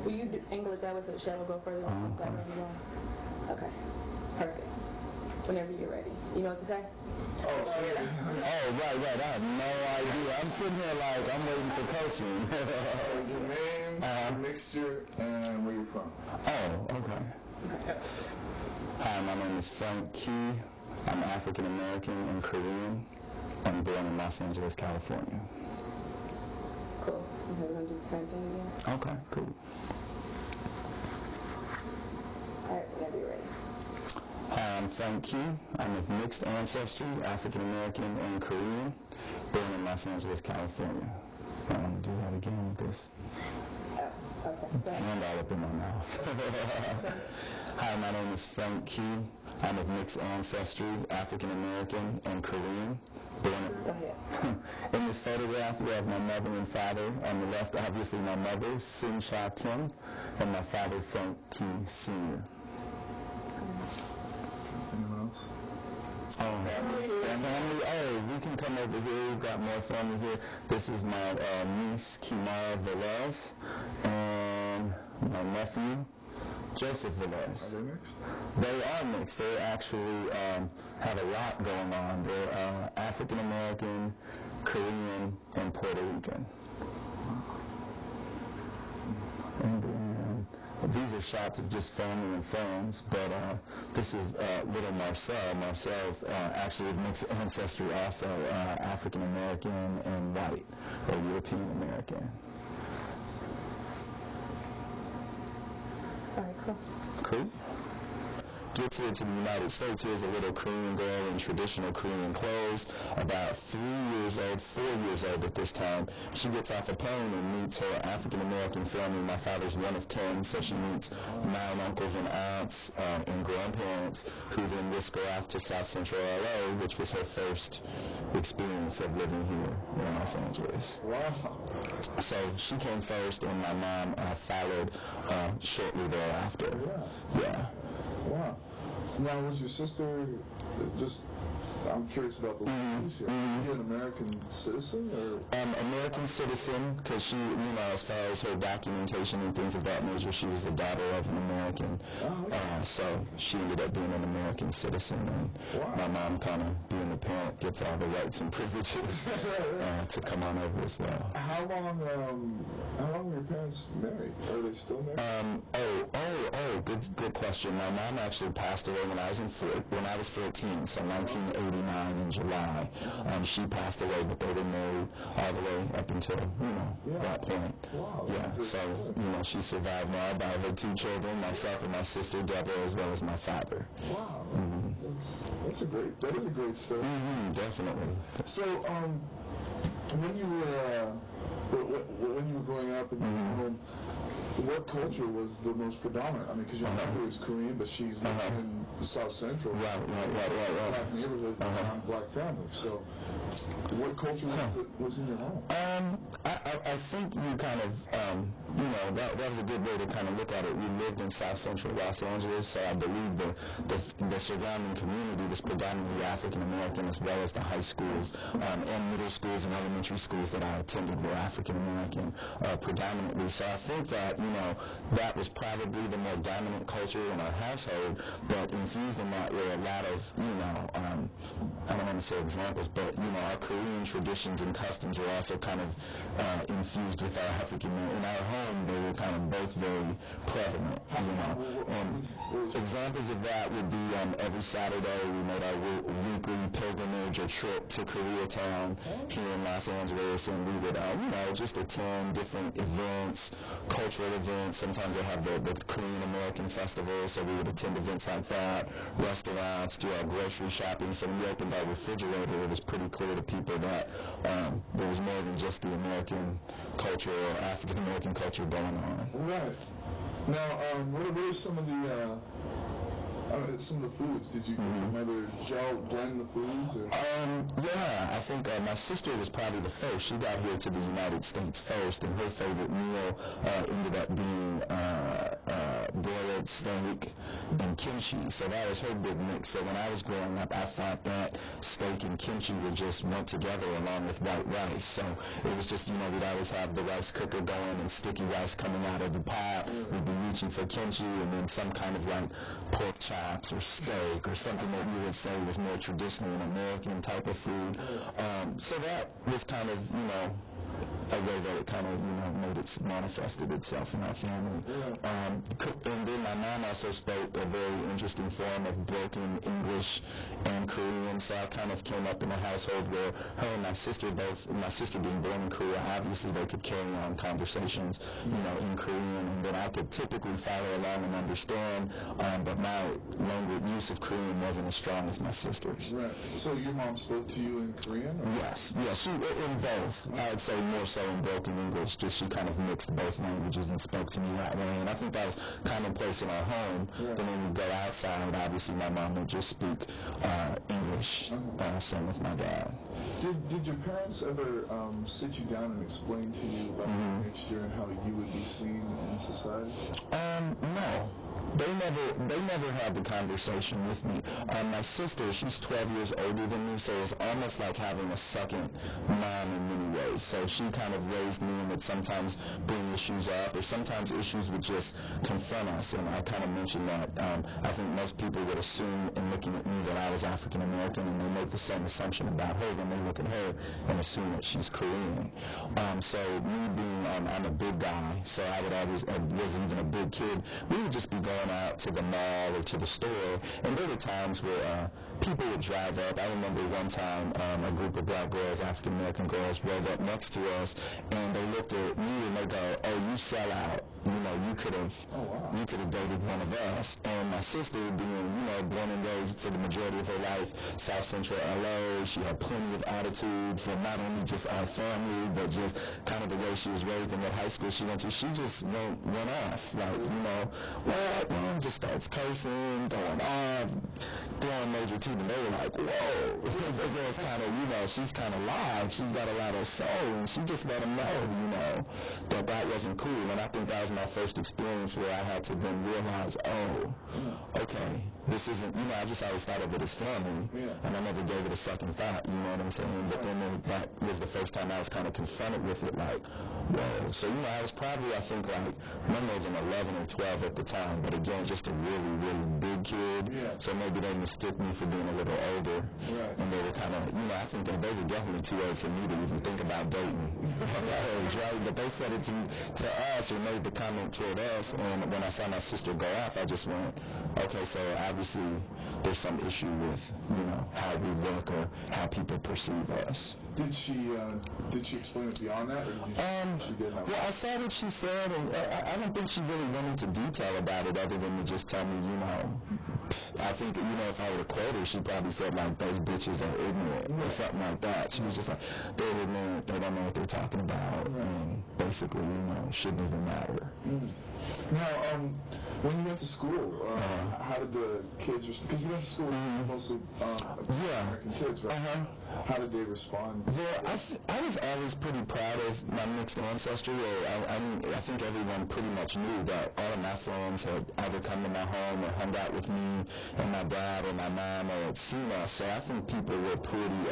Will you angle it that way so the shadow will go further? Okay, perfect. Whenever you're ready. You know what to say? Oh, right. I have no idea. I'm sitting here like I'm waiting for coaching. Your name, your mixture, and where you're from. Oh, okay. Hi, my name is Frank Key. I'm African American and Korean. I'm born in Los Angeles, California. Cool. Okay, we're going to do the same thing again. Okay, cool. Alright, whenever you're ready. Hi, I'm Frank Key. I'm of mixed ancestry, African American and Korean, born in Los Angeles, California. I want to do that again with this. Oh, okay. And all up in my mouth. Hi, my name is Frank Key. I'm of mixed ancestry, African American and Korean. In this photograph, we have my mother and father. On the left, obviously, my mother, Sun Sha Tim, and my father, Frank Key Sr. Anyone else? Family. Oh, we can come over here. We've got more family here. This is my niece, Kimara Velez, and my nephew, Joseph Velez. Are they mixed? They are mixed. They actually have a lot going on. They're African American, Korean, and Puerto Rican. And then these are shots of just family and friends, but this is little Marcel. Marcel's actually of mixed ancestry also, African American and white, or European American. All right, cool. Cool. Gets here to the United States. Here's a little Korean girl in traditional Korean clothes, about 4 years old at this time. She gets off a plane and meets her African-American family. My father's one of 10, so she meets 9 uncles and aunts and grandparents, who then whisk her off to South Central LA, which was her first experience of living here in Los Angeles. Wow. So she came first, and my mom followed shortly thereafter. Yeah. Wow. Now, was your sister just... I'm curious about the piece here. Are you an American citizen, or? American citizen, because she, as far as her documentation and things of that nature, she was the daughter of an American. Oh, okay. So she ended up being an American citizen, and my mom, kind of being the parent, gets all the rights and privileges to come on over as well. How long were your parents married? Are they still married? Good question. My mom actually passed away when I was 14, so 1989 in July. She passed away, but they were married all the way up until, that point. Wow. Yeah, so, she survived now by her 2 children, myself and my sister Deborah, as well as my father. Wow. That is a great story. Definitely. So, when you were growing up in your home, what culture was the most predominant? I mean, because your mother is Korean, but she's living in the South Central, right. black neighborhood, around black family. So, what culture was in your home? I think you kind of, that was a good way to kind of look at it. We lived in South Central Los Angeles, so I believe the surrounding community was predominantly African American, as well as the high schools and middle schools and elementary schools that I attended were African American predominantly. So I think that, that was probably the more dominant culture in our household, but infused in that were a lot of, I don't want to say examples, but, our Korean traditions and customs were also kind of infused with our African American. In our home, they were kind of both very prevalent, And examples of that would be every Saturday we made our weekly pilgrimage or trip to Koreatown here in Los Angeles, and we would, just attend different events, cultural events. Sometimes they have the Korean American Festival, so we would attend events like that, restaurants, do our grocery shopping. So when we opened our refrigerator, it was pretty clear to people that there was more than just the American culture or African American culture going on. Right. Now, what are some of the foods? Did you mother blend the foods? Or? I think my sister was probably the first. She got here to the United States first, and her favorite meal ended up being boiled salad, steak, and kimchi. So that was her big mix. So when I was growing up, I thought that steak and kimchi would just went together along with white rice. So it was just, we'd always have the rice cooker going and sticky rice coming out of the pot. We'd be reaching for kimchi and then some kind of like pork chops or steak or something that you would say was more traditional and American type of food. So that was kind of, a way that it kind of, manifested itself in our family. And then my mom also spoke a very interesting form of broken English and Korean, so I kind of came up in a household where her and my sister being born in Korea, obviously they could carry on conversations, in Korean, and then I could typically follow along and understand, but my language use of Korean wasn't as strong as my sister's. Right. So your mom spoke to you in Korean? Or? Yes, she in both. I'd say more so in broken English, just she kind of mixed both languages and spoke to me that way, and I think that was commonplace in our home. But when we go outside, obviously my mom would just speak English, same with my dad. Did your parents ever sit you down and explain to you about your mixture and how you would be seen in society? No. They never had the conversation with me. My sister, she's 12 years older than me, so it's almost like having a second mom in many ways. So she kind of raised me and would sometimes bring issues up, or sometimes issues would just confront us. And I kind of mentioned that I think most people would assume in looking at me that I was African American, and they make the same assumption about her when they look at her and assume that she's Korean. So me being, I'm a big guy, so I would always, was even a big kid, we would just be going out to the mall or to the store, and there were times where people would drive up. I remember one time a group of black girls, African American girls, rolled up next to us, and they looked at me and they go, "Oh, you sell out. You could have dated one of us." And my sister, being born and raised for the majority of her life South Central LA, she had plenty of attitude for not only just our family, but just kind of the way she was raised and what high school she went to. She just went off, like, just starts cursing, going off, throwing major teeth, and they were like, "Whoa." The girl's kind of, she's kind of live. She's got a lot of soul, and she just let them know, that wasn't cool. And I think that was my first experience where I had to then realize, okay, this isn't, I just always thought of it as family, and I never gave it a second thought, you know what I'm saying? But then that was the first time I was kind of confronted with it, like, whoa. So, I was probably, I think, like, no more than 11 or 12 at the time, but again, just a really, really big kid, so maybe they mistook me for being a little older, and they were kind of, I think that they were definitely too old for me to even think about dating at that age, right? But they said it to us, or made the comment toward us, and when I saw my sister go off, I just went, okay, so obviously there's some issue with, how we look or how people perceive us. Did she explain it beyond that, or did she did have? Well, I saw what she said, and I don't think she really went into detail about it, other than to just tell me, I think, if I were to quote her, she probably said, like, those bitches are ignorant, or something like that. She was just like, they're ignorant, they don't know what they're talking about, and basically, shouldn't even matter. Now, when you went to school, how did the kids respond? Because you went to school with mostly American kids, right? How did they respond? Well, I was always pretty proud of my mixed ancestry. I think everyone pretty much knew that all of my friends had either come to my home or hung out with me and my dad or my mom or had seen us. So I think people were pretty,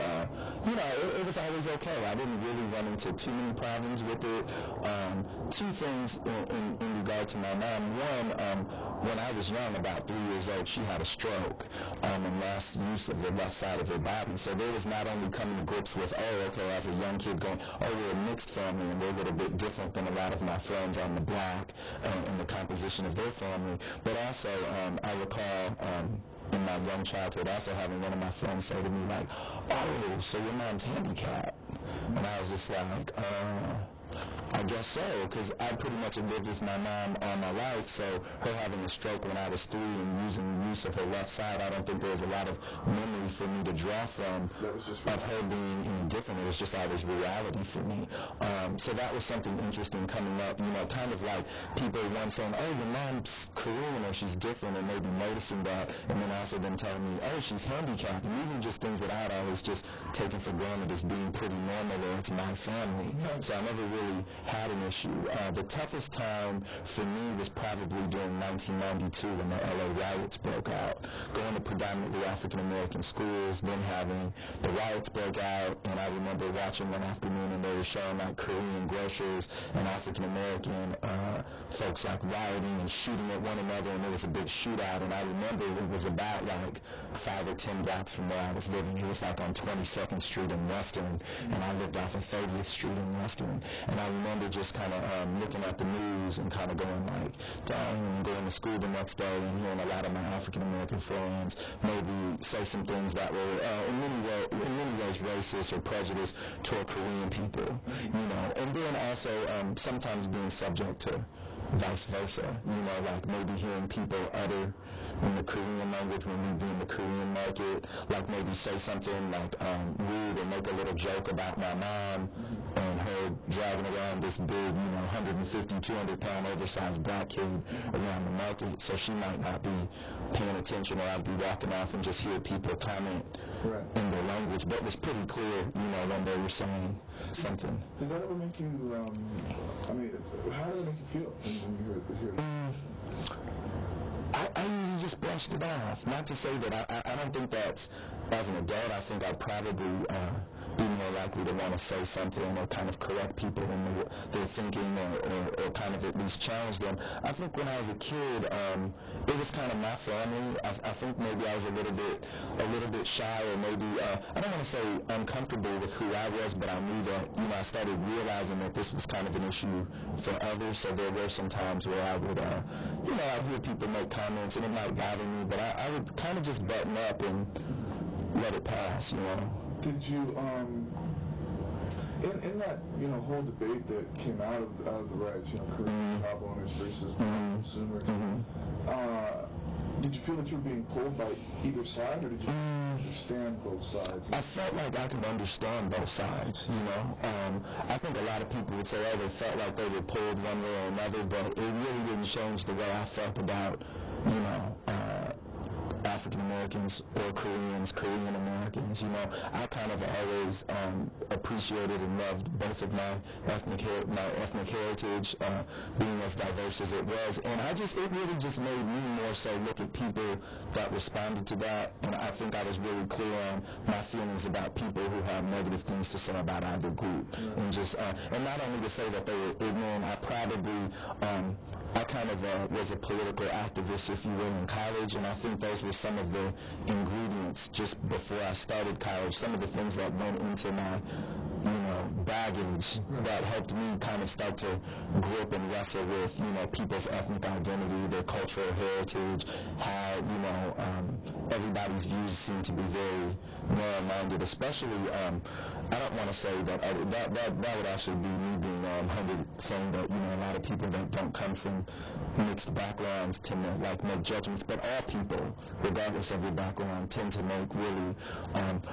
it was always okay. I didn't really run into too many problems with it. Two things in regard to my mom. One, when I was young, about 3 years old, she had a stroke and lost use of the left side of her body. So there was not only coming to grips with, as a young kid going, we're a mixed family and we're a little bit different than a lot of my friends on the block and the composition of their family, but also I recall in my young childhood also having one of my friends say to me, like, "Oh, so your mom's handicapped?" And I was just like, I guess so, because I pretty much had lived with my mom all my life, so her having a stroke when I was 3 and using the use of her left side, I don't think there was a lot of memory for me to draw from of her being any different. It was just always reality for me. So that was something interesting coming up, kind of like people once saying, oh, your mom's Korean or she's different, and maybe noticing that, and then also them telling me, oh, she's handicapped, and even just things that I had always just taken for granted as being pretty normal, or it's my family. So I never really had an issue. The toughest time for me was probably during 1992 when the LA riots broke out, going to predominantly African-American schools, then having the riots break out, and I remember watching one afternoon and they were showing like Korean grocers and African-American folks like rioting and shooting at one another, and there was a big shootout, and I remember it was about like 5 or 10 blocks from where I was living. It was like on 22nd Street in Western, and I lived off of 30th Street in Western, and I remember just kind of looking at the news and kind of going like, dang, and going to school the next day and hearing a lot of my African-American friends maybe say some things that were in many ways racist or prejudiced toward Korean people, and then also sometimes being subject to vice versa, like maybe hearing people utter in the Korean language when we be in the Korean market, like maybe say something like rude or make a little joke about my mom and her dragging around this big, 150, 200-pound oversized black kid around the market, so she might not be paying attention, or I'd be walking off and just hear people comment in their language, but it was pretty clear, when they were saying something. Did that ever make you, how did it make you feel when you hear that? I usually just brushed it off. Not to say that I don't think that's, as an adult, I think I'd probably be more likely to want to say something or kind of correct people in their thinking or kind of at least challenge them. I think when I was a kid, it was kind of my family. I think maybe I was a little bit shy, or maybe I don't want to say uncomfortable with who I was, but I knew that I started realizing that this was kind of an issue for others. So there were some times where I would I'd hear people make comments and it might bother me, but I would kind of just button up and let it pass. Did you in that whole debate that came out of the riots, Korean shop owners versus consumers, did you feel that you were being pulled by either side, or did you understand both sides? I felt like I could understand both sides, I think a lot of people would say, oh, they felt like they were pulled one way or another, but it really didn't change the way I felt about, African Americans or Korean Americans. I kind of always appreciated and loved both of my ethnic heritage, being as diverse as it was, and it really just made me more so look at people that responded to that, and I think I was really clear on my feelings about people who have negative things to say about either group, and just and not only to say that they were ignorant. I kind of was a political activist, if you will, in college, and I think those were some of the ingredients just before I started college, some of the things that went into my baggage that helped me kind of start to grip and wrestle with people's ethnic identity, their cultural heritage, how everybody's views seem to be very narrow-minded, especially I don't want to say that that would actually be me being narrow-minded, saying that a lot of people that don't come from mixed backgrounds tend to make judgments, but all people, regardless of your background, tend to make really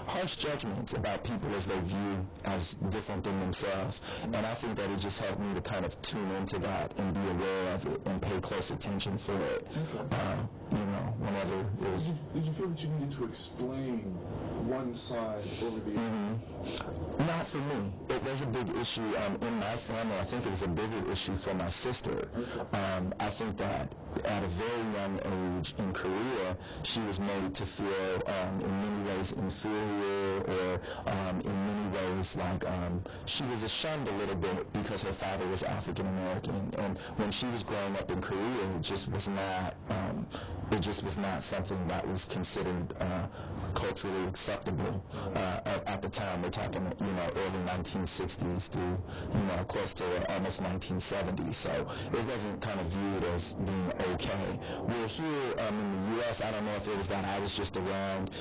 harsh judgments about people as they view as different than themselves, and I think that it just helped me to kind of tune into that and be aware of it and pay close attention for it. Whenever it was. Did you feel that you needed to explain one side over the other? Not for me. It was a big issue in my family. I think it was a bigger issue for my sister. I think that at a very young age in Korea, she was made to feel in many ways inferior, or in many ways like she was shunned a little bit because her father was African American, and when she was growing up in Korea, it just was not something that was considered culturally acceptable at the time. We're talking early 1960s through close to almost 1970s, so it wasn't kind of viewed as being okay. We're here in the U.S. I don't know if it was that I was just around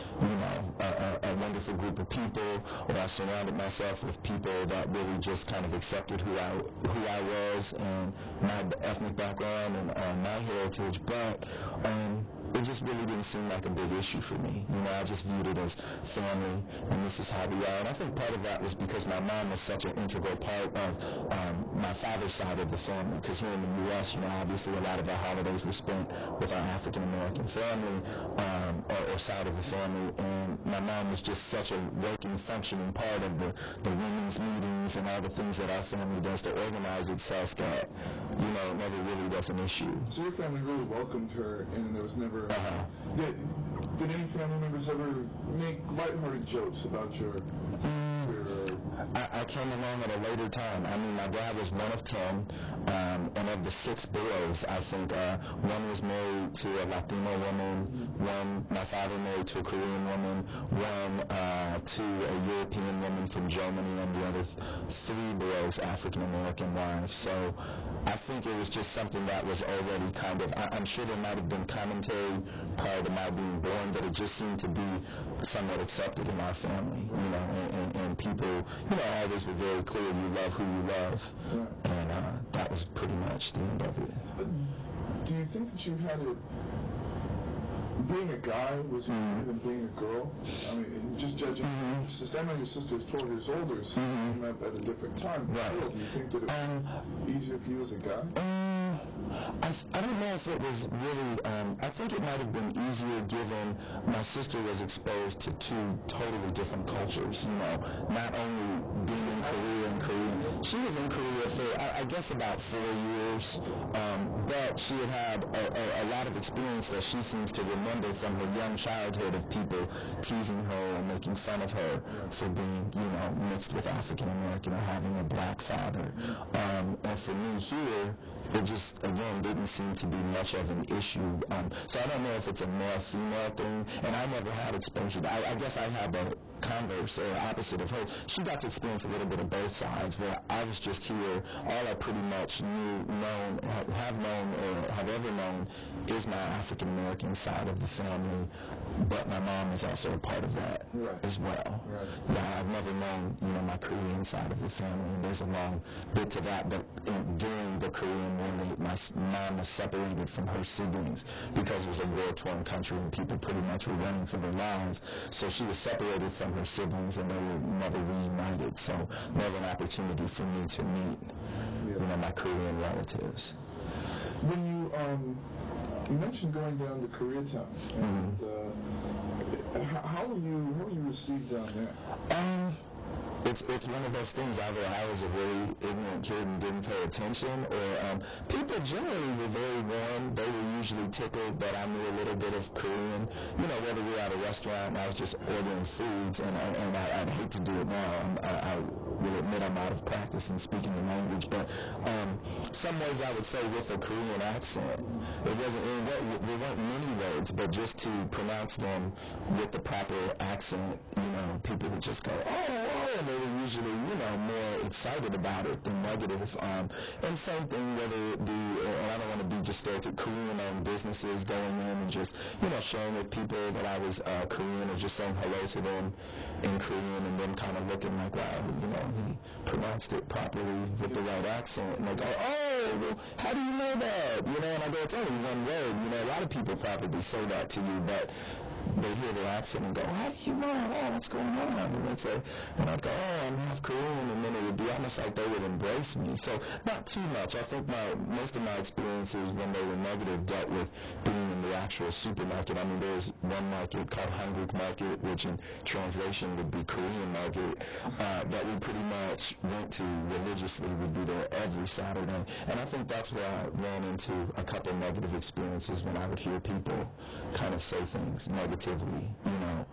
a wonderful group of people, or I surrounded myself with people that really just kind of accepted who I was and my ethnic background and my heritage, but it just really didn't seem like a big issue for me. You know, I just viewed it as family, and this is how we are. And I think part of that was because my mom was such an integral part of my father's side of the family, because here in the U.S., you know, obviously a lot of our holidays were spent with our African-American family, or side of the family, and my mom was just such a working, functioning part of the women's meetings and all the things that our family does to organize itself that, you know, it never really was an issue. So your family really welcomed her, and there was never... Did any family members ever make lighthearted jokes about your I came along at a later time. I mean, my dad was one of 10, and of the 6 boys, I think one was married to a Latino woman, my father married to a Korean woman, one to a European woman from Germany, and the other 3 boys, African-American wives. So I think it was just something that was already kind of, I'm sure there might have been commentary prior to my being born, but it just seemed to be somewhat accepted in our family, you know, and people, you know, always were very clear, you love who you love, and that was pretty much the end of it. Do you think that you had it, being a guy was easier than being a girl? I mean, just judging, I know your sister is 12 years older, so you met at a different time. Right. Still, do you think that it was easier for you as a guy? I don't know if it was really, I think it might have been easier given my sister was exposed to 2 totally different cultures, you know, not only being in Korea and Korean. She was in Korea for, I guess, about 4 years, but she had a lot of experience that she seems to remember from her young childhood of people teasing her or making fun of her for being, you know, mixed with African American or having a black father. And for me here, it just, again, didn't seem to be much of an issue. So I don't know if it's a male-female thing, and I never had exposure. I guess I had the converse or opposite of her. She got to experience a little bit of both sides, where I was just here. All I pretty much have known or have ever known is my African-American side of the family, but my mom was also a part of that as well. Right. Yeah, I've never known, you know, my Korean side of the family, and there's a long bit to that, but during the Korean War, my mom was separated from her siblings because it was a war-torn country and people pretty much were running for their lives, so she was separated from her siblings and they were never reunited, so never an opportunity for me to meet, you know, my Korean relatives. When you mentioned going down to Koreatown, and how were you received down there? It's one of those things. Either I was a really ignorant kid and didn't pay attention, or people generally were very warm. They were usually tickled that I knew a little bit of Korean. You know, whether we were at a restaurant and I was just ordering foods, and I'd hate to do it now. I will admit I'm out of practice in speaking the language, but some words I would say with a Korean accent. There weren't many words, but just to pronounce them with the proper accent, you know, people would just go, oh, and they were usually, you know, more excited about it than negative. And same thing, whether it be, and I don't want to be just stereotypical, Korean-owned businesses going in and just, you know, sharing with people that I was Korean, or just saying hello to them in Korean, and them kind of looking like, wow, you know, he pronounced it properly with the right accent, and they go, oh, well, how do you know that? You know, and I go, it's only one word. You know, a lot of people probably say that to you, but they hear the accent and go, how do you know? Oh, what's going on? And they'd say, and I'd go, oh, I'm half Korean, and then it would be almost like they would embrace me. So not too much. I think most of my experiences when they were negative dealt with being in the actual supermarket. I mean, there's one market called Hankook Market, which in translation would be Korean market, that we pretty much went to religiously. We'd be there every Saturday. And I think that's where I ran into a couple negative experiences when I would hear people kind of say things negatively, you know.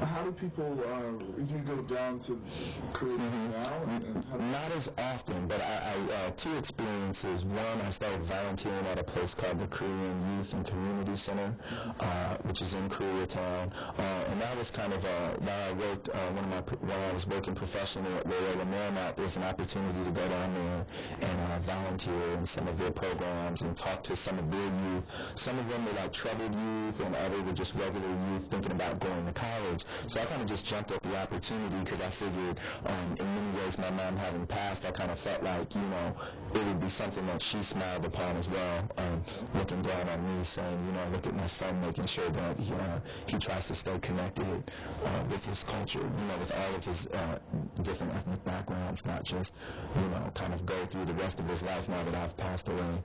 How do people, do you go down to Korea now? Not as often, but I 2 experiences. One, I started volunteering at a place called the Korean Youth and Community Center, which is in Koreatown, and that was kind of while I worked, while I was working professionally at Loyola Marymount, there's an opportunity to go down there and volunteer volunteer in some of their programs and talk to some of their youth. Some of them were like troubled youth, and others were just regular youth thinking about going to college. So I kind of just jumped at the opportunity because I figured, in many ways, my mom having passed, I kind of felt like, you know, it would be something that she smiled upon as well, looking down on me, saying, you know, look at my son, making sure that he tries to stay connected with his culture, you know, with all of his different ethnic backgrounds, not just, you know, kind of go through the rest of his life now that I've passed away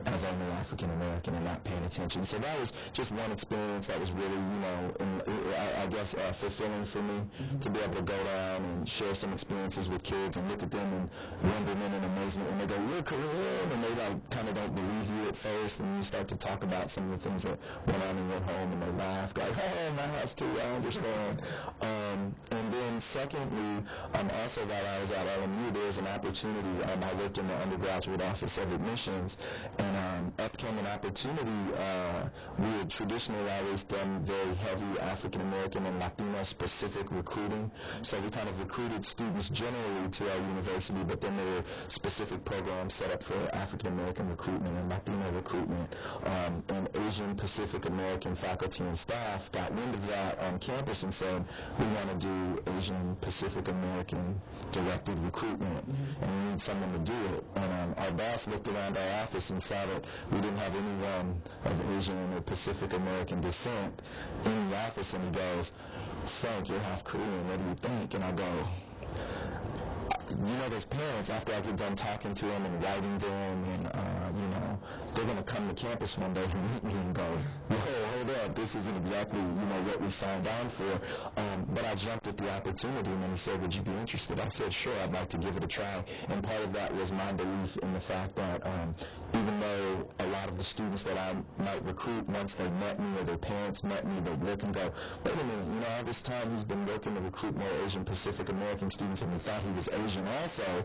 as only African American and not paying attention. So that was just one experience that was really, you know, I guess fulfilling for me to be able to go down and share some experiences with kids and look at them and wonderment and amazement when they go, you're Korean, and they like kind of don't believe you at first, and you start to talk about some of the things that went on in your home, and they laugh like, oh, my house too, I understand. And then secondly, also while I was at LMU, there was an opportunity. I worked in the undergraduate office of admissions, and up came an opportunity. We had traditionally always done very heavy African American and Latino specific recruiting, so we kind of recruited students generally to our university, but then there were specific programs set up for African American recruitment and Latino recruitment, and Asian Pacific American faculty and staff got wind of that on campus and said, we want to do Asian Pacific American directed recruitment, and we need someone to do it. And our boss looked around our office and saw that we didn't have anyone of Asian or Pacific American descent in the office, and he goes, Frank, you're half Korean, what do you think? And I go, you know, those parents, after I get done talking to them and writing them, and, you know, they're going to come to campus one day and meet me and go, whoa, hold up, this isn't exactly, you know, what we signed on for. But I jumped at the opportunity, and when he said, would you be interested? I said, sure, I'd like to give it a try. And part of that was my belief in the fact that even though a lot of the students that I might recruit, once they met me or their parents met me, they'd look and go, wait a minute, you know, all this time he's been working to recruit more Asian Pacific American students, and we thought he was Asian also.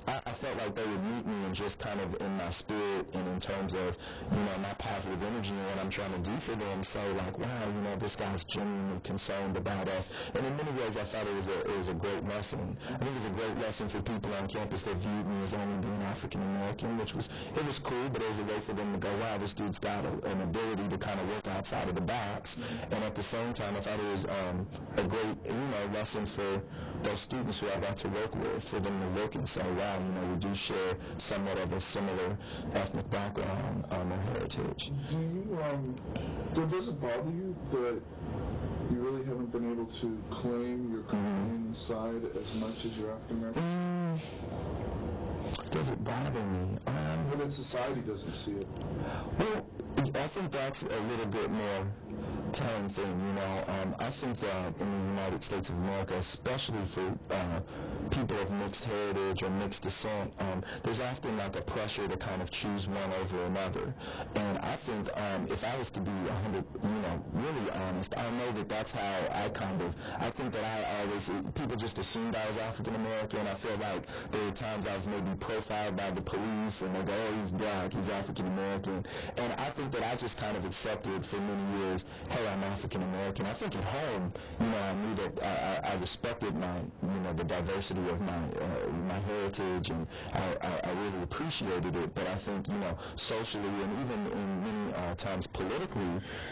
I felt like they would meet me and just kind of in my spirit and in terms of, you know, my positive energy and what I'm trying to do for them, say like, wow, you know, this guy's genuinely concerned about us. And in many ways I thought it was a great lesson. I think it was a great lesson for people on campus that viewed me as only being African American, which was, it was cool, but it was a way for them to go, wow, this dude's got an ability to kind of work outside of the box. And at the same time, I thought it was a great, you know, lesson for those students who I got to work with, for them to look and say, wow, you know, we do share somewhat of a similar ethnic background or heritage. Does it bother you that you really haven't been able to claim your Korean side as much as your African American? Does it bother me? Well, that society doesn't see it. Well, I think that's a little bit more telling thing, you know. I think that in the United States of America, especially for people of mixed heritage or mixed descent, there's often like a pressure to kind of choose one over another. And I think if I was to be 100, you know, really honest, I know that that's how I think that I always, people just assumed I was African American. I feel like there were times I was maybe profiled by the police and they go, oh, he's black, he's African American. And I think that I just kind of accepted for many years, hey, I'm African American. I think at home, you know, I knew that I respected my, you know, the diversity of my heritage, and I really appreciated it. But I think, you know, socially and even in many times politically,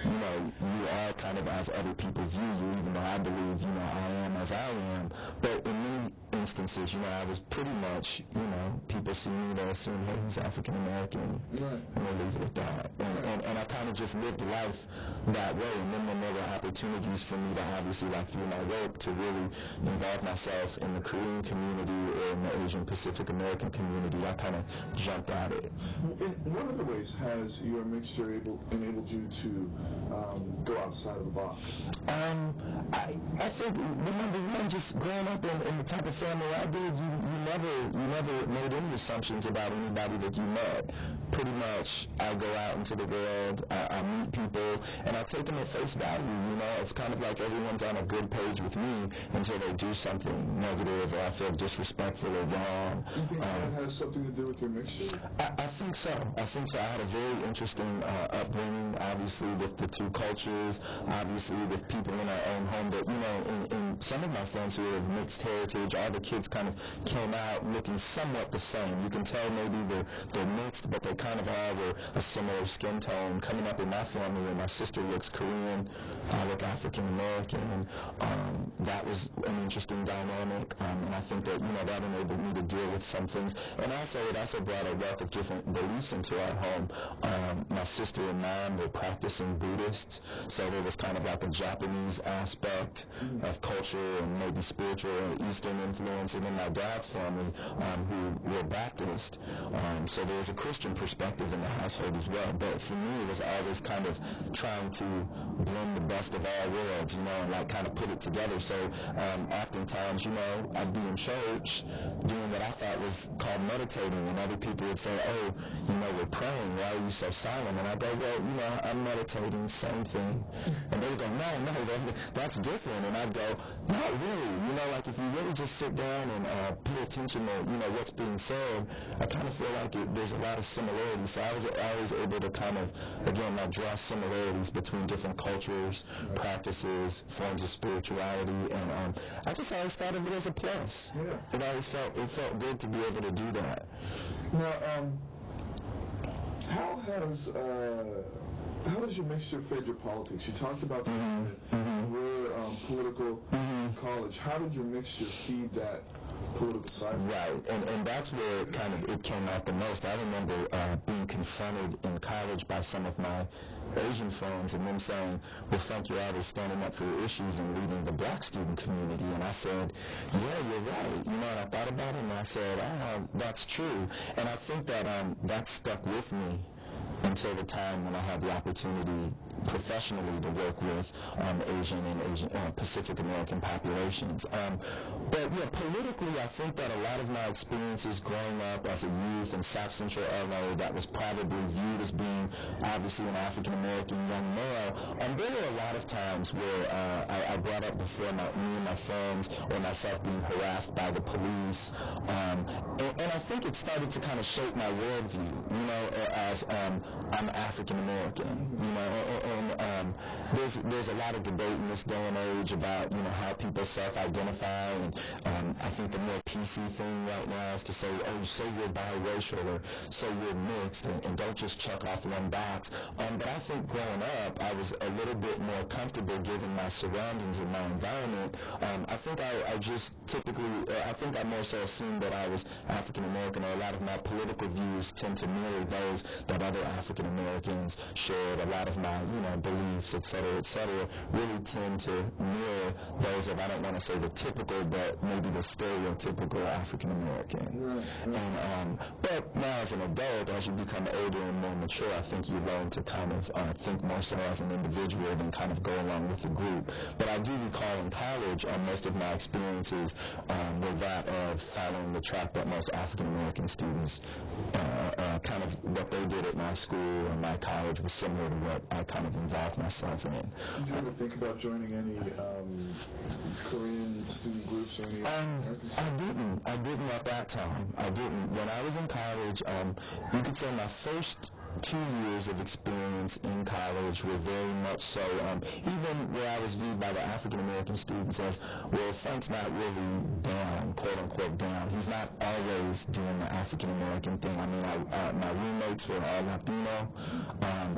you know, you are kind of as other people view you, even though I believe, you know, I am as I am. But in many instances, you know, I was pretty much, you know, people see me, they assume, hey, he's African American, and they leave it at that. And I kind of just lived life that way. And then when there were opportunities for me to obviously, like through my work, to really involve myself in the Korean community or in the Asian Pacific American community, I kind of jumped at it. In what other ways has your mixture enabled you to go outside of the box? I think, remember, just growing up in the type of family I did, you never made any assumptions about anybody that you met. Pretty much, I go out into the world, I meet people, and I take them at face value. You know, it's kind of like everyone's on a good page with me until they do something negative or I feel disrespectful or wrong. Do you think that has something to do with your mixture? I think so. I had a very interesting upbringing, obviously, with the two cultures, obviously with people in our own home. But, in some of my friends who are of mixed heritage, all the kids kind of came out looking somewhat the same. You can tell maybe they're mixed, but they kind of all were a similar skin tone. Coming up in my family, where my sister looks Korean, I look African American, that was an interesting dynamic, and I think that, that enabled me to deal with some things. And also, it also brought a wealth of different beliefs into our home. My sister and mom were practicing Buddhists, so there was kind of like a Japanese aspect of culture and maybe spiritual Eastern influence. And then my dad's family, who were Baptist, so there was a Christian perspective in the household as well. But for me, it was always kind of trying to blend the best of all worlds, and like kind of put it together. So oftentimes, I'd be in church doing what I thought was called meditating, and other people would say, oh, we're praying, why are you so silent? And I'd go, well, I'm meditating, same thing. And they would go, no, that's different. And I'd go, not really, like if you really just sit down and pay attention to, what's being said, I kind of feel like there's a lot of similarities. So I was always able to kind of, again, draw similarities between different cultures, practices, forms of spirituality, and I just always thought of it as a plus. Yeah. It felt good to be able to do that. Now, how has your mixture affected your politics? You talked about we're political college. How did your mixture feed that political side? Right, and that's where it came out the most. I remember being confronted in college by some of my Asian friends and them saying, well, Frank, you're always standing up for your issues and leading the black student community. And I said, yeah, you're right. And I thought about it and I said, that's true. And I think that that stuck with me until the time when I had the opportunity professionally to work with Asian and Pacific American populations. But yeah, politically, I think that a lot of my experiences growing up as a youth in South Central LA that was probably viewed as being obviously an African American young male, there were a lot of times where I brought up before me and my friends or myself being harassed by the police, and I think it started to kind of shape my worldview, as I'm African American, and there's a lot of debate in this day and age about how people self-identify, and I think the more PC thing right now is to say, oh, so you're biracial or so you're mixed, and don't just check off one box. But I think growing up, I was a little bit more comfortable given my surroundings and my environment. I think I just typically, I think I more so assumed that I was African American, or a lot of my political views tend to mirror those that other African Americans shared. A lot of my, beliefs, et cetera, really tend to mirror those of, I don't want to say the typical, but maybe the stereotypical African American. And but now as an adult, as you become older and more mature, I think you learn to kind of think more so as an individual than kind of go along with the group. But I do recall in college, most of my experiences were that of following the track that most African American students, kind of what they did at my school and my college was similar to what I kind of involved myself in. Did you ever think about joining any Korean student groups or any American? I didn't at that time. I didn't. When I was in college, you could say my first 2 years of experience in college were very much so, even where I was viewed by the African American students as, well, Frank's not really down, quote unquote down. He's not always doing the African American thing. I mean, my roommates were all Latino.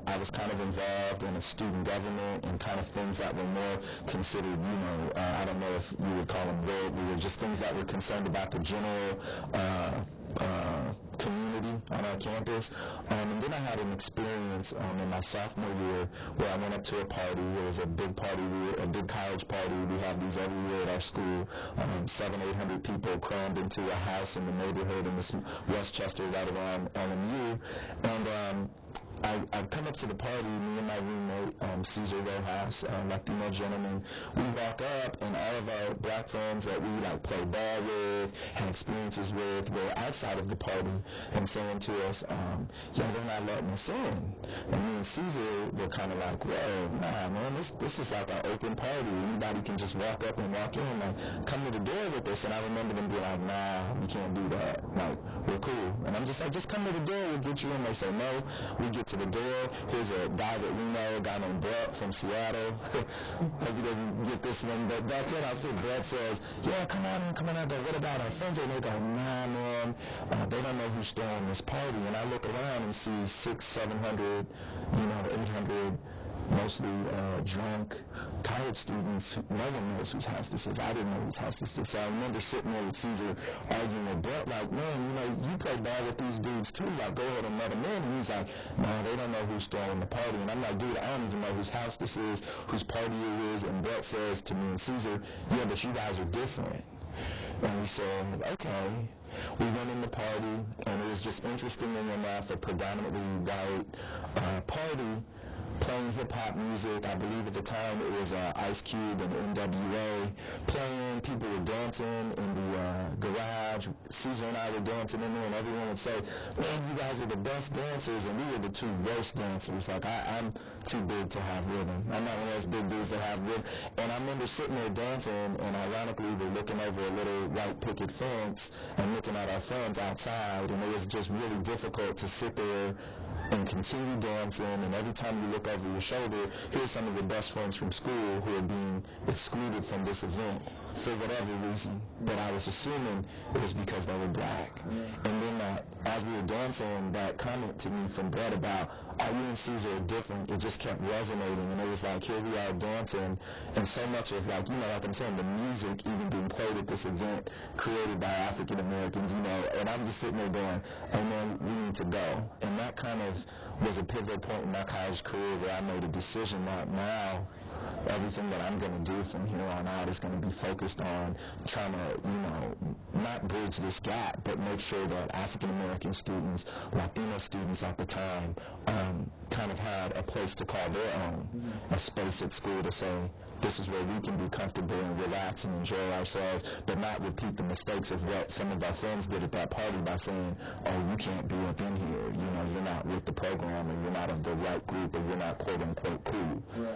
I was kind of involved in a student government and kind of things that were more considered, I don't know if you would call them worldly, or just things that were concerned about the general community on our campus. And then I had an experience in my sophomore year where I went up to a party. It was a big party, a big college party. We have these every year at our school. 700-800 people crammed into a house in the neighborhood in this Westchester right around LMU. And I come up to the party, me and my roommate, Cesar Rojas, Latino gentleman. We walk up, and all of our black friends that we play ball with, had experiences with, were outside of the party and saying to us, they're not letting us in. And me and Cesar were kind of like, whoa, nah, man, this is like an open party. Anybody can just walk up and walk in, come to the door with us. And I remember them being like, nah, we can't do that. We're cool. I'm just like, just come to the door, we'll get you in. They say, no. We get to the door. Here's a guy that we know, a guy named Brett from Seattle. Hope he doesn't get this one, but back then I think Brett says, yeah, come on in. I go, what about our friends? And they go, nah, man, they don't know who's throwing this party. And I look around and see 600, 700, 800, mostly drunk college students. No one knows whose house this is. I didn't know whose house this is. So I remember sitting there with Caesar arguing with Brett, like, man, you play ball with these dudes too. Like, go ahead and let them in. And he's like, no, they don't know who's throwing the party. And I'm like, dude, I don't even know whose house this is, whose party it is. And Brett says to me and Caesar, yeah, but you guys are different. And we said, okay. We went in the party, and it was just interestingly enough a predominantly white party, playing hip-hop music. I believe at the time it was Ice Cube and NWA playing. People were dancing in the garage. Caesar and I were dancing in there, and everyone would say, man, you guys are the best dancers, and we were the two worst dancers. Like, I'm too big to have rhythm. I'm not one of those big dudes that have rhythm. And I remember sitting there dancing, and ironically, we're looking over a little white picket fence and looking at our friends outside, and it was just really difficult to sit there and continue dancing. And every time you look over your shoulder, here's some of your best friends from school who are being excluded from this event for whatever reason. But I was assuming it was because they were black. And then as we were dancing, that comment to me from Brett about, oh, you and Caesar are different, it just kept resonating. And it was like, here we are dancing, and so much of, like, like I'm saying, the music even being played at this event created by African Americans, and I'm just sitting there going, hey man, we need to go. And that kind of was a pivotal point in my college career where I made a decision that now everything that I'm going to do from here on out is going to be focused on trying to, not bridge this gap, but make sure that African American students, Latino students at the time, kind of had a place to call their own, a space at school to say, this is where we can be comfortable and relax and enjoy ourselves, but not repeat the mistakes of what some of our friends did at that party by saying, oh, you can't be up in here, you're not with the program, or you're not of the right group, or you're not quote-unquote cool. Right.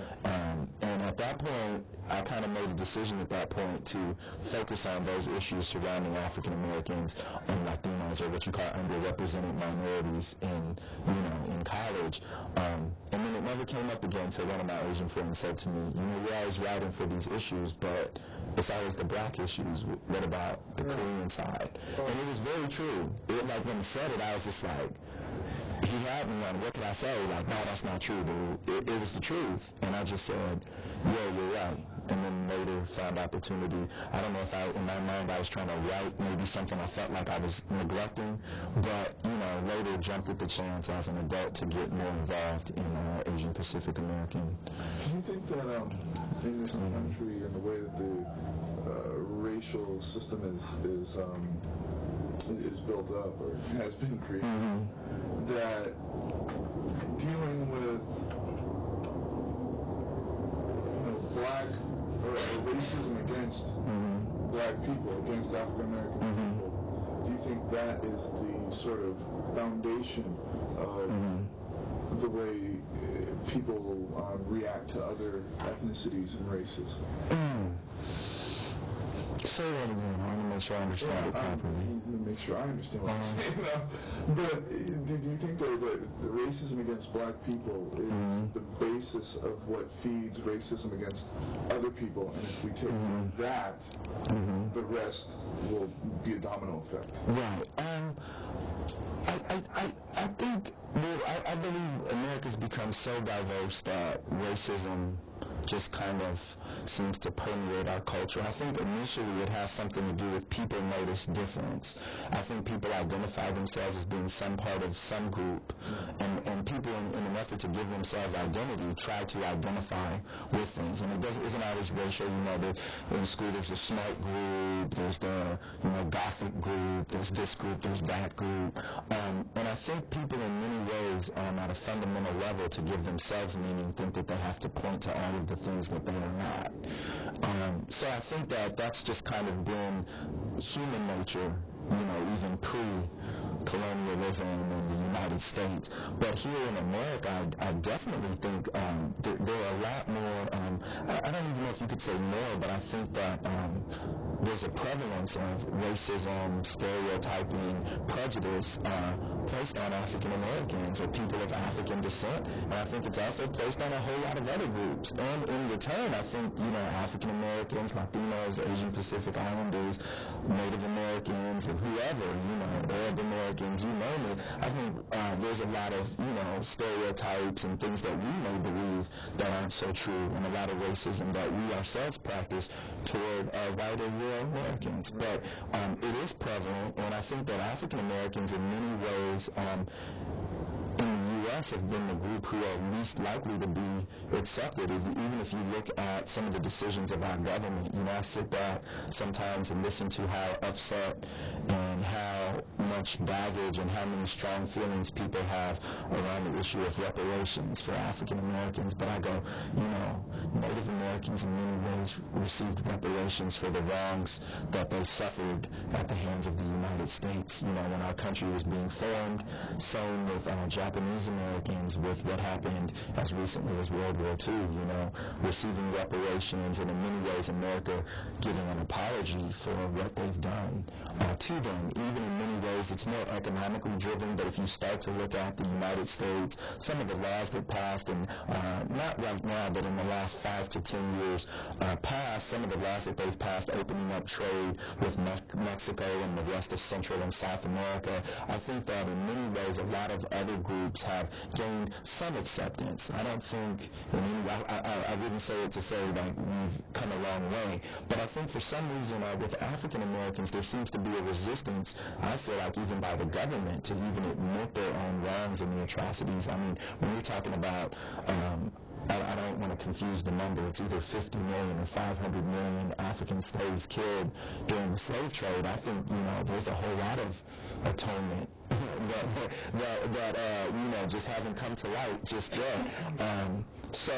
And at that point, I kind of made a decision at that point to focus on those issues surrounding African Americans and Latinos, or what you call underrepresented minorities in college. And then it never came up again until one of my Asian friends said to me, you're always writing for these issues, but it's always the black issues. What about the Korean side? And it was very true. When he said it, I was just like, he had me on, what could I say? Like, no, that's not true, dude. It was the truth. And I just said, yeah, you're right. And then later found opportunity. I don't know if in my mind I was trying to write maybe something I felt like I was neglecting, but, later jumped at the chance as an adult to get more involved in Asian Pacific American. Do you think that in this country and the way that the racial system is built up or has been created, that dealing with black or racism against black people, against African American people, do you think that is the sort of foundation of the way people react to other ethnicities and races? Say that again. I want to make sure I understand it properly. Make sure I understand what you're saying. But do you think that racism against black people is the basis of what feeds racism against other people? And if we take that, the rest will be a domino effect. Right. I think, I believe America's become so diverse that racism just kind of seems to permeate our culture. I think initially it has something to do with people notice difference. I think people identify themselves as being some part of some group, and people in an effort to give themselves identity try to identify with things. And it isn't always racial. In school there's the smart group, there's the gothic group, there's this group, there's that group. And I think people in many ways, at a fundamental level, to give themselves meaning, think that they have to point to all of the things that they are not. So I think that's just kind of been human nature, even pre-colonialism in the United States. But here in America, I definitely think there are a lot more, I don't even know if you could say more, but I think that there's a prevalence of racism, stereotyping, prejudice placed on African Americans or people of African descent, and I think it's also placed on a whole lot of other groups. And in return, I think, African Americans, Latinos, Asian Pacific Islanders, Native Americans, and whoever, Arab Americans, you name it, I think there's a lot of, stereotypes and things that we may believe that aren't so true, and a lot of racism that we ourselves practice toward white or rural Americans. But it is prevalent, and I think that African Americans in many ways in the U.S. have been the group who are least likely to be accepted. Even if you look at some of the decisions of our government, I sit back sometimes and listen to how upset and how much baggage and how many strong feelings people have around the issue of reparations for African Americans. But I go, Native Americans in many ways received reparations for the wrongs that they suffered at the hands of the United States, when our country was being formed. Same with Japanese Americans, with what happened as recently as World War II, receiving reparations, and in many ways America giving an apology for what they've done to them. Even in many ways it's more economically driven, but if you start to look at the United States, some of the laws that passed, and not right now, but in the last 5 to 10 years past, some of the laws that they've passed opening up trade with Mexico and the rest of Central and South America, I think that in many ways a lot of other groups have gained some acceptance. I don't think, I wouldn't say it to say like we've come a long way, but I think for some reason with African Americans there seems to be a resistance, I feel like, even by the government to even admit their own wrongs and the atrocities. I mean, when you're talking about I don't want to confuse the number. It's either 50 million or 500 million African slaves killed during the slave trade. I think, there's a whole lot of atonement that just hasn't come to light just yet. So,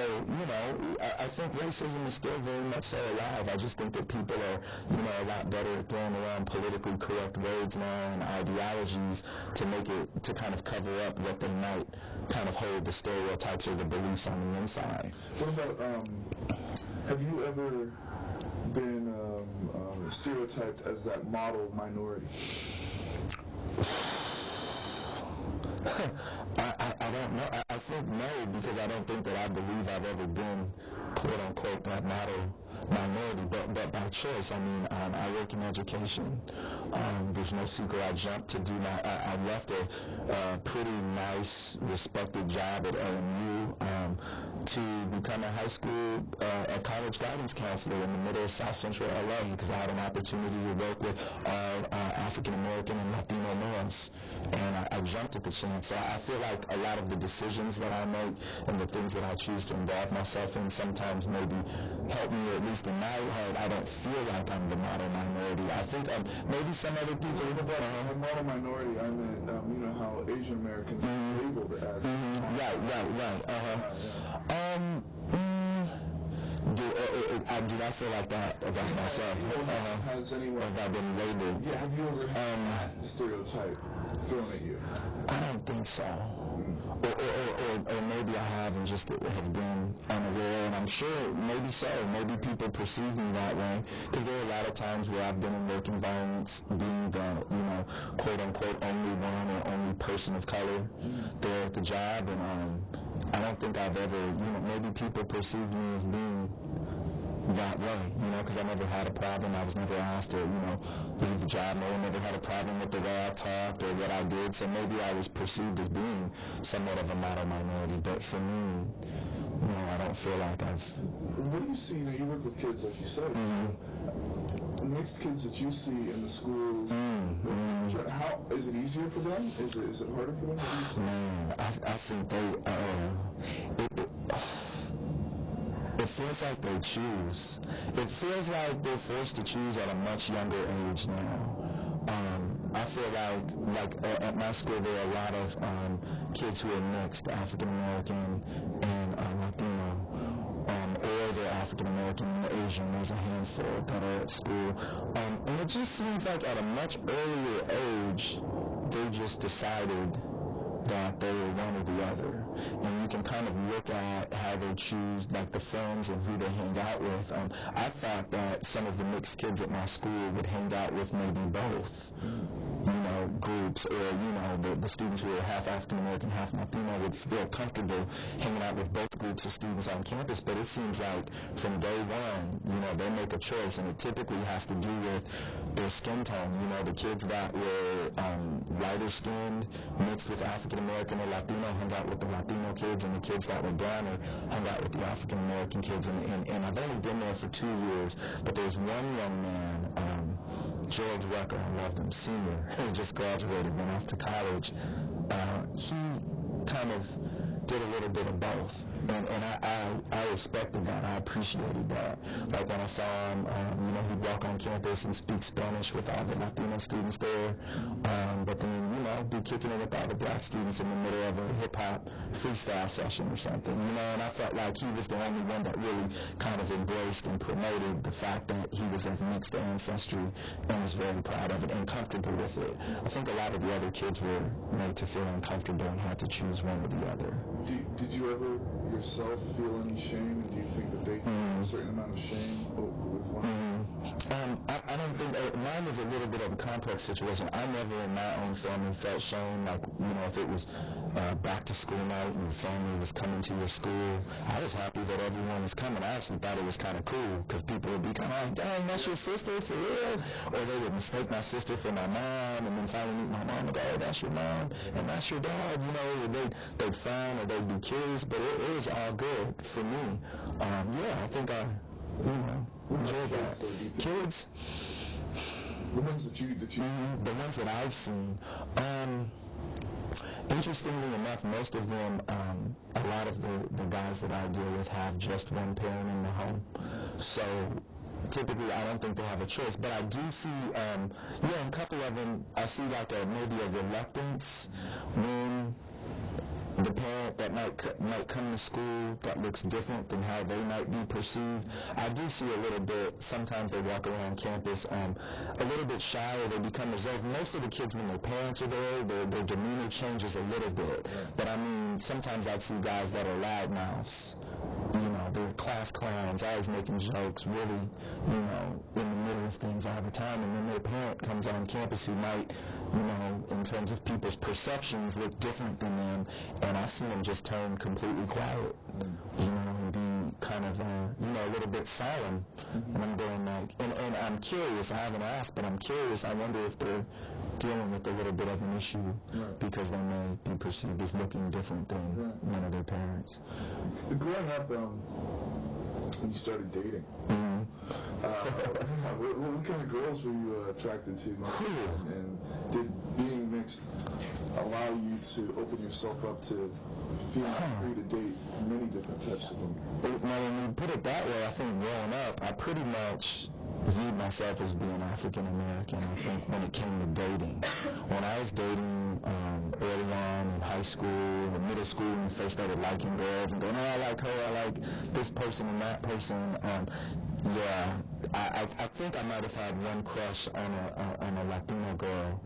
I think racism is still very much so alive. I just think that people are, a lot better at throwing around politically correct words now and ideologies to make it, to kind of cover up what they might kind of hold the stereotypes or the beliefs on the inside. What about, have you ever been stereotyped as that model minority? I don't know. I think no, because I don't think that I believe I've ever been, quote unquote, that model minority, but by choice. I mean, I work in education. There's no secret. I jumped to do I left a pretty nice, respected job at LMU to become a college guidance counselor in the middle of South Central LA, because I had an opportunity to work with all African American and Latino males, and I jumped at the chance. So I feel like a lot of the decisions that I make and the things that I choose to involve myself in sometimes maybe help me, or at least in my head, I don't feel like I'm the model minority. I think maybe some other people. The model minority, I meant, how Asian Americans are labeled as. Do I feel like that about myself? Has anyone? Have I been labeled? Yeah, have you ever had that stereotype thrown at you? I don't think so. Or maybe I have and just have been unaware, and I'm sure maybe so. Maybe people perceive me that way, because there are a lot of times where I've been in work environments being the, quote unquote, only one or only person of color there at the job, and I don't think I've ever, maybe people perceive me as being that way, because I never had a problem. I was never asked to, leave the job. No one ever had a problem with the way I talked or what I did, so maybe I was perceived as being somewhat of a model minority, but for me, I don't feel like I've... What do you see, you work with kids, like you said, mixed kids that you see in the schools, how, is it easier for them? Is it harder for them? Man, I think it feels like they choose. It feels like they're forced to choose at a much younger age now. I feel like at my school there are a lot of kids who are mixed, African American and Latino, or they're African American and Asian. There's a handful that are at school, and it just seems like at a much earlier age they just decided that they were one or the other. And you can kind of look at how they choose, like the friends and who they hang out with. I thought that some of the mixed kids at my school would hang out with maybe both, groups, or, the students who are half African American, half Latino would feel comfortable hanging out with both groups of students on campus. But it seems like from day one, they make a choice, and it typically has to do with their skin tone. The kids that were lighter skinned, mixed with African American or Latino, hung out with the Latino kids, and the kids that were browner hung out with the African American kids. And I've only been there for 2 years, but there was one young man, George Rucker, I loved him, senior, who just graduated, went off to college. He kind of did a little bit of both, and I respected that. I appreciated that. Like when I saw him, he'd walk on campus and speak Spanish with all the Latino students there, but then, be kicking it with all the black students in the middle of a hip-hop freestyle session or something, and I felt like he was the only one that really kind of embraced and promoted the fact that he was of mixed ancestry and was very proud of it and comfortable with it. I think a lot of the other kids were made to feel uncomfortable and had to choose one or the other. Did you ever yourself feel any shame, and do you think that they feel a certain amount of shame with one? I don't think mine is a little bit of a complex situation. I never in my own family felt shame, like, if it was back to school night and your family was coming to your school. I was happy that everyone was coming. I actually thought it was kind of cool, because people would be kind of like, dang, that's your sister, for real? Or they would mistake my sister for my mom, and then finally meet my mom and go, oh, that's your mom, and that's your dad, they'd frown or they'd be curious, but it was all good for me. I think I enjoyed that. Kids, the ones that you the ones that I've seen, interestingly enough, most of them, a lot of the guys that I deal with have just one parent in the home, so typically I don't think they have a choice. But I do see, a couple of them, I see like maybe a reluctance when the parent that might come to school that looks different than how they might be perceived. I do see a little bit, sometimes they walk around campus a little bit shy, or they become reserved. Most of the kids, when their parents are there, their demeanor changes a little bit. But I mean, sometimes I'd see guys that are loudmouths. They're class clowns, always making jokes, really, in the middle of things all the time. And then their parent comes on campus who might, in terms of people's perceptions, look different than them. And I see them just turn completely quiet, and be kind of, a little bit solemn. And I'm going like, and I'm curious, I haven't asked, but I'm curious, I wonder if they're dealing with a little bit of an issue because they may be perceived as looking different than one of their parents. Growing up, when you started dating, what kind of girls were you attracted to? And did being mixed allow you to open yourself up to feeling free to date many different types of them? Now, when you put it that way, I think growing up, I pretty much viewed myself as being African American. I think when it came to dating, when I was dating early on in high school or middle school, when I first started liking girls and going, oh, I like her, I like this person and that person. I think I might have had one crush on a Latino girl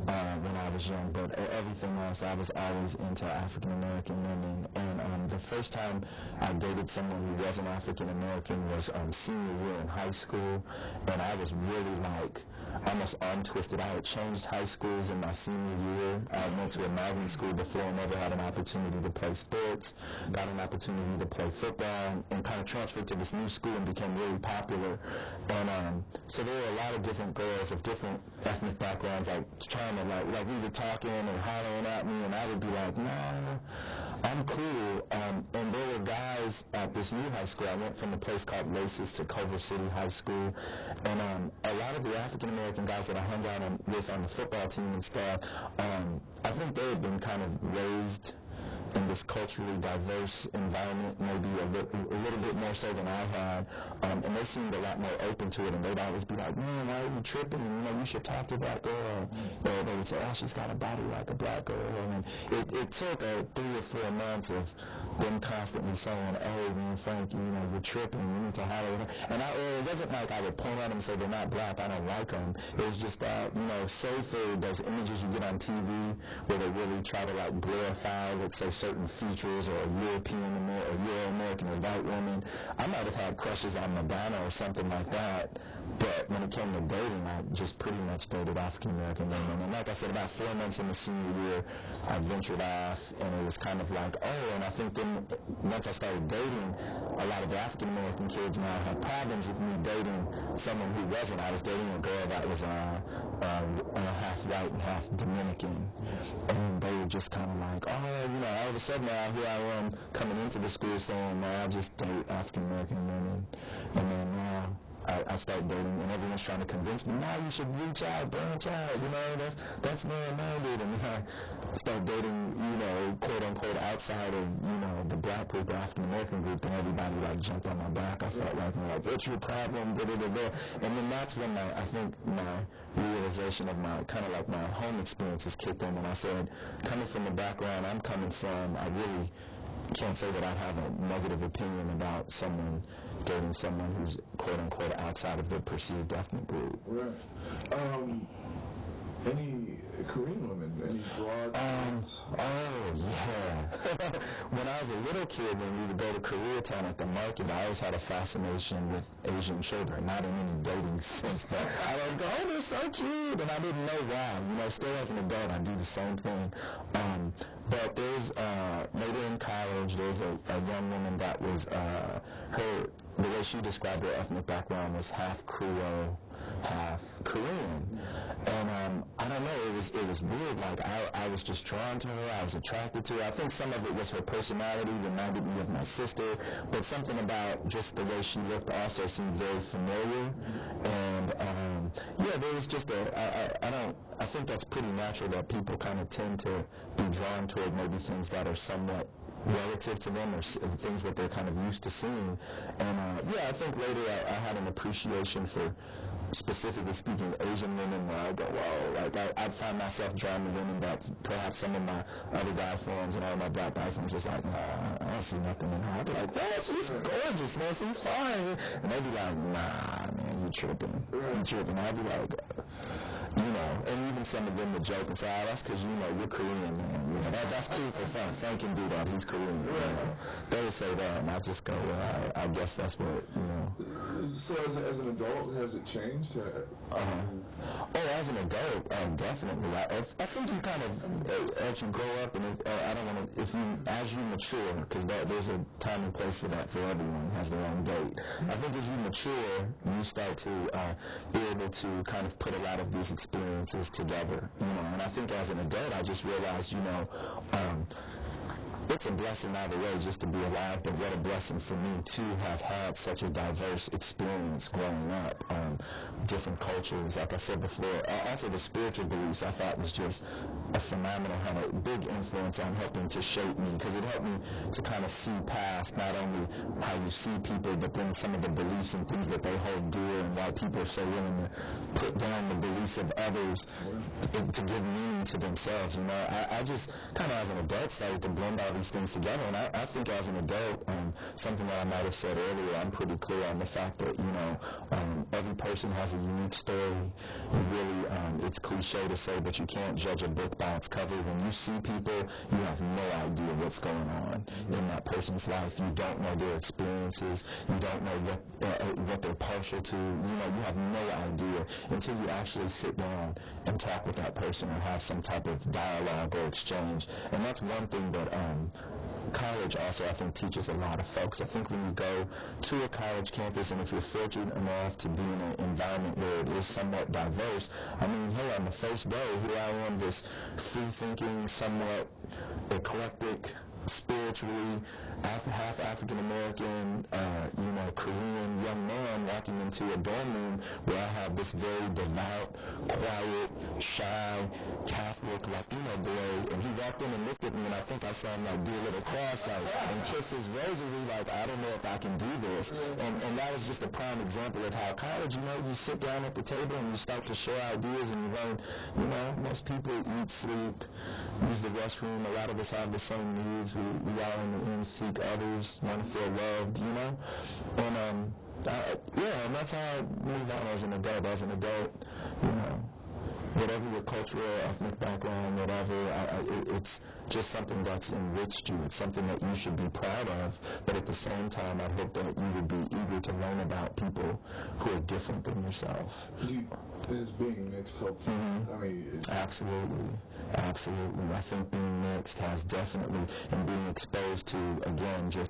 when I was young, but everything else, I was always into African American women. And the first time I dated someone who wasn't African American was senior year in high school, and I was really like almost arm twisted. I had changed high schools in my senior year. I went to a magnet school before and never had an opportunity to play sports, got an opportunity to play football, and kind of transferred to this new school and became really popular. And so there were a lot of different girls of different ethnic backgrounds, like trying to like we were talking and hollering at me, and I would be like, nah, I'm cool. And there were guys at this new high school. I went from a place called Laces to Culver City High School, and a lot of the African American guys that I hung out with on the football team and stuff, I think they had been kind of raised in this culturally diverse environment, maybe a little bit more so than I had, and they seemed a lot more open to it, and they'd always be like, man, why are you tripping? You should talk to that girl. Or they would say, oh, she's got a body like a black girl. And it took 3 or 4 months of them constantly saying, hey, man, Frankie, you're tripping. You need to holler at her. And it wasn't like I would point at them and say they're not black, I don't like them. It was just that, save for those images you get on TV where they really try to like glorify, let's say, certain features, or a European or Euro-American or white woman. I might have had crushes on Madonna or something like that, but when it came to dating, I just pretty much dated African-American women. And like I said, about 4 months in the senior year, I ventured off, and it was kind of like, and I think then once I started dating, a lot of the African-American kids now had problems with me dating someone who wasn't. I was dating a girl that was half white and half Dominican, and they were just kind of like, all of a sudden now here I am coming into the school saying, I just date African-American women, and then now I start dating, and everyone's trying to convince me, you should reach out, branch out, that's narrow-minded, and then I start dating, quote-unquote, outside of, the black group, the African-American group, then everybody, jumped on my back. I felt like, what's your problem, da-da-da-da. And then that's when I think my realization of my home experiences kicked in, and I said, coming from the background I'm coming from, I really can't say that I have a negative opinion about someone dating someone who's quote-unquote outside of the perceived ethnic group. Right. Any Korean women? Any broad? When I was a little kid, when we would go to Koreatown at the market, I always had a fascination with Asian children, not in any dating sense, but I would go, they're so cute, and I didn't know why. Still as an adult, I do the same thing. But there's, later in college, there's a young woman that was, the way she described her ethnic background was half Creole, half Korean. And I don't know, it was weird. I was just drawn to her. I was attracted to her. I think some of it was her personality, reminded me of my sister, but something about just the way she looked also seemed very familiar. And there was just I think that's pretty natural that people kind of tend to be drawn toward maybe things that are somewhat relative to them, or things that they're kind of used to seeing. And I think later I had an appreciation for, specifically speaking, Asian women, where I go, I'd find myself drawn to women that perhaps some of my other guy friends and all my black guy friends was like, I don't see nothing in her. I'd be like, she's gorgeous, man, she's fine. And they'd be like, nah, man, you tripping. I'd be like, and even some of them would joke and say, that's because, you're Korean, man. That's cool for fun. Frank can do that. He's Korean. They would say that, and I just go, I guess that's what, So as an adult, has it changed? As an adult, definitely. I think you kind of, as you grow up, and I don't want to, as you mature, because there's a time and place for that for everyone, has their own date. I think as you mature, you start to be able to kind of put a lot of these experiences together, and I think as an adult, I just realized, it's a blessing either way just to be alive, but what a blessing for me to have had such a diverse experience growing up. Different cultures, like I said before. Also the spiritual beliefs I thought was just a phenomenal, had a big influence on helping to shape me, because it helped me to kind of see past not only how you see people, but then some of the beliefs and things that they hold dear, and why people are so willing to put down the beliefs of others to give meaning to themselves. I just kind of as an adult started to blend all these things together, and I think as an adult, something that I might have said earlier, I'm pretty clear on the fact that every person has a unique story. It's cliche to say, but you can't judge a book by its cover. When you see people, you have no idea what's going on in that person's life. You don't know their experiences. You don't know what they're partial to. You have no idea until you actually sit down and talk with that person or have some type of dialogue or exchange. And that's one thing that college also, I think, teaches a lot of folks. I think when you go to a college campus, and if you're fortunate enough to be in an environment where it is somewhat diverse, on the first day, here I am, this free-thinking, somewhat eclectic, spiritually half African-American, Korean young man walking into a dorm room where I have this very devout, quiet, shy, Catholic Latino boy, and he walked in and looked at me, and I think I son like do a little cross and kiss his rosary, like I don't know if I can do this. And that was just a prime example of how college, you sit down at the table and you start to share ideas and you learn, most people eat, sleep, use the restroom. A lot of us have the same needs. We all in the end seek others, want to feel loved, and and that's how I move on as an adult. As an adult, whatever your cultural or ethnic background, whatever, it's just something that's enriched you. It's something that you should be proud of. But at the same time, I hope that you would be eager to learn about people who are different than yourself. Does being mixed help you? I mean, Absolutely. I think being mixed has definitely, and being exposed to, again, just